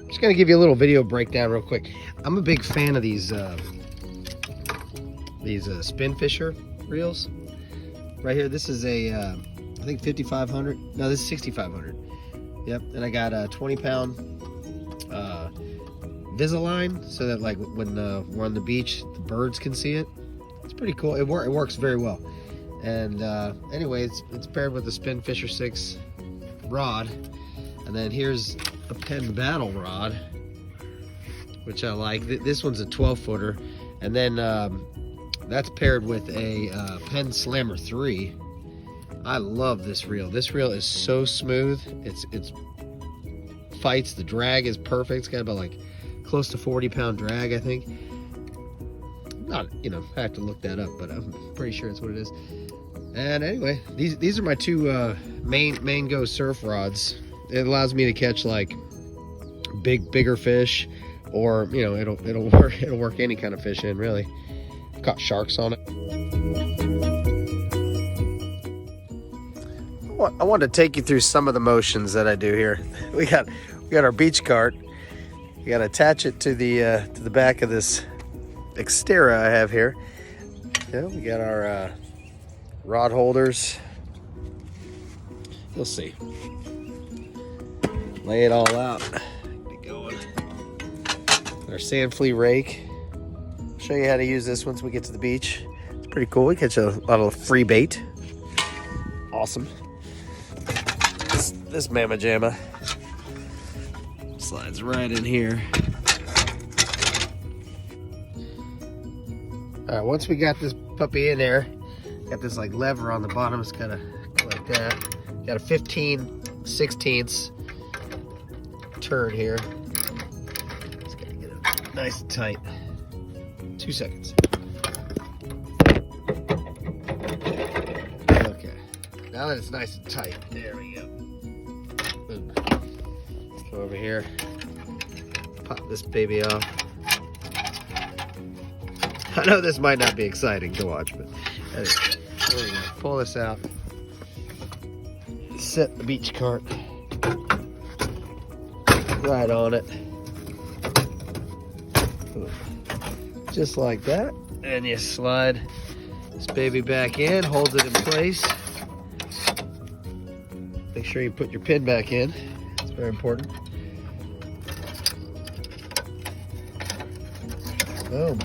Just gonna give you a little video breakdown real quick. I'm a big fan of these spin fisher reels. Right here, this is a, I think 5,500. No, this is 6,500. Yep, and I got a 20-pound Visaline, so that like when we're on the beach, the birds can see it. It's pretty cool. It works very well. And anyway, it's paired with the Spin Fisher 6 rod. And then here's a Penn Battle rod, which I like. This one's a 12-footer. And then that's paired with a Penn Slammer 3. I love this reel. This reel is so smooth. It's fights. The drag is perfect. It's got about like close to 40-pound drag, I think. Not, you know, I have to look that up, but I'm pretty sure it's what it is. And anyway, these are my two main go surf rods. It allows me to catch like bigger fish, or you know, it'll work any kind of fish in, really. I've caught sharks on it. I want to take you through some of the motions that I do here. We got our beach cart. You got to attach it to the back of this Xterra I have here. Yeah, we got our rod holders. You'll see. Lay it all out. Get going. Our sand flea rake. I'll show you how to use this once we get to the beach. It's pretty cool. We catch a lot of free bait. Awesome. This mamma jamma slides right in here. All right, once we got this puppy in there, got this like lever on the bottom. It's kind of like that. Got a 15/16 turn here. Just gotta get it nice and tight. 2 seconds. Okay. Now that it's nice and tight, there we go. Boom. Let's go over here. Pop this baby off. I know this might not be exciting to watch, but anyway, there we go. Pull this out. Set the beach cart right on it. Just like that. And you slide this baby back in, holds it in place. Make sure you put your pin back in. It's very important. Boom.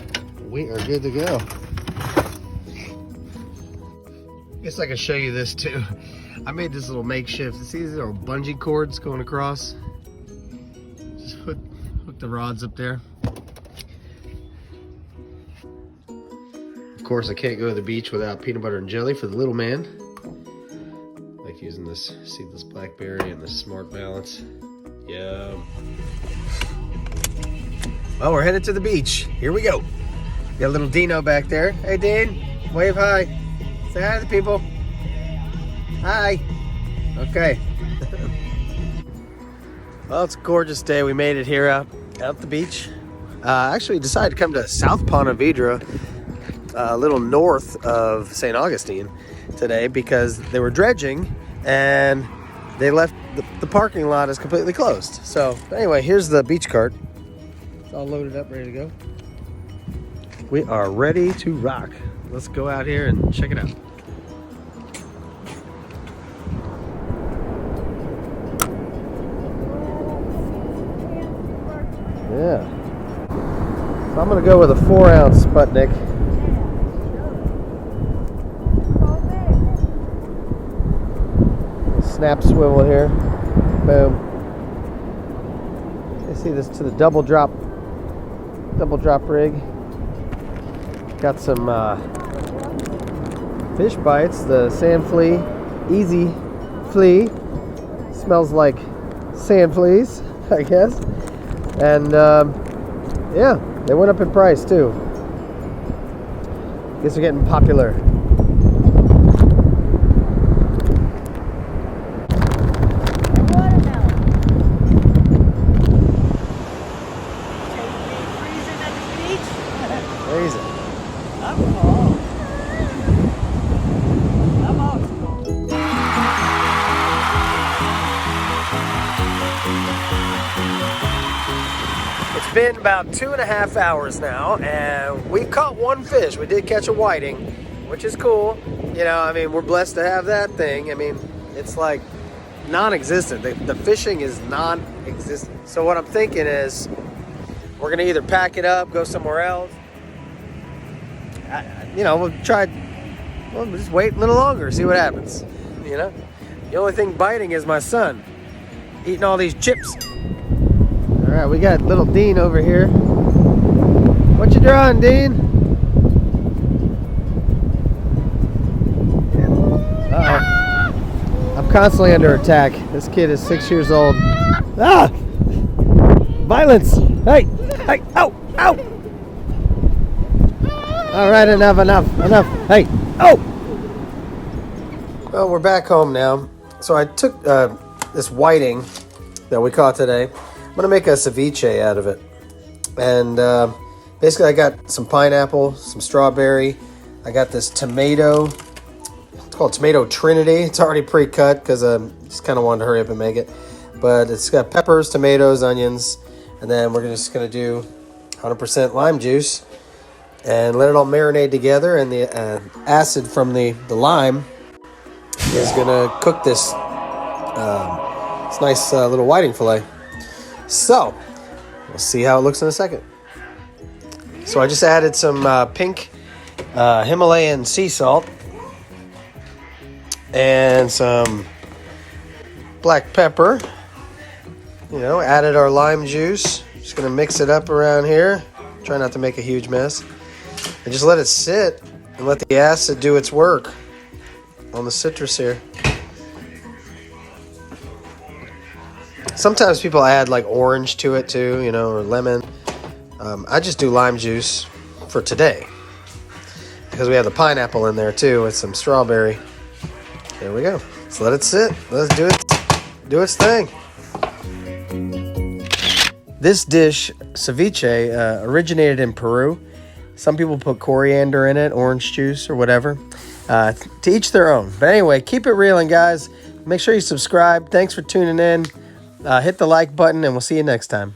We are good to go. Guess I can show you this too. I made this little makeshift. See these little bungee cords going across? Just hook the rods up there. Of course, I can't go to the beach without peanut butter and jelly for the little man. I like using this seedless blackberry and the Smart Balance. Yum. Well, we're headed to the beach. Here we go. Got a little Dino back there. Hey, Dean, wave hi. Say hi to the people. Hi. Okay. Well, it's a gorgeous day. We made it here out the beach. Actually decided to come to South Ponte Vedra, a little north of St. Augustine today, because they were dredging and they left the parking lot is completely closed. So anyway, here's the beach cart. It's all loaded up, ready to go. We are ready to rock. Let's go out here and check it out. Yeah. So I'm gonna go with a 4-ounce Sputnik. Snap swivel here. Boom. You see this to the double drop rig. Got some fish bites. The sand flea, easy flea. Smells like sand fleas, I guess. And yeah, they went up in price too. Guess they're getting popular. been about 2.5 hours now, and we caught one fish. We did catch a whiting, which is cool. You know, I mean, we're blessed to have that thing. I mean, it's like non-existent. The fishing is non-existent. So what I'm thinking is we're gonna either pack it up, go somewhere else. You know, we'll just wait a little longer, see what happens. You know, the only thing biting is my son eating all these chips. All right, we got little Dean over here. What you drawing, Dean? Uh-oh. I'm constantly under attack. This kid is 6 years old. Ah! Violence! Hey! Hey! Ow! Ow! All right, enough. Hey! Oh! Well, we're back home now. So I took this whiting that we caught today. I'm gonna make a ceviche out of it. And basically I got some pineapple, some strawberry. I got this tomato. It's called Tomato Trinity. It's already pre-cut because I just kind of wanted to hurry up and make it. But it's got peppers, tomatoes, onions. And then we're just gonna do 100% lime juice and let it all marinate together. And the acid from the lime is gonna cook this nice little whiting fillet. So, we'll see how it looks in a second. So I just added some pink Himalayan sea salt and some black pepper. You know, added our lime juice. Just gonna mix it up around here. Try not to make a huge mess. And just let it sit and let the acid do its work on the citrus here. Sometimes people add like orange to it too, you know, or lemon. I just do lime juice for today because we have the pineapple in there too with some strawberry. There we go. Let's let it sit. Let's do its thing. This dish, ceviche, originated in Peru. Some people put coriander in it, orange juice or whatever. To each their own. But anyway, keep it reeling, guys. Make sure you subscribe. Thanks for tuning in. Hit the like button, and we'll see you next time.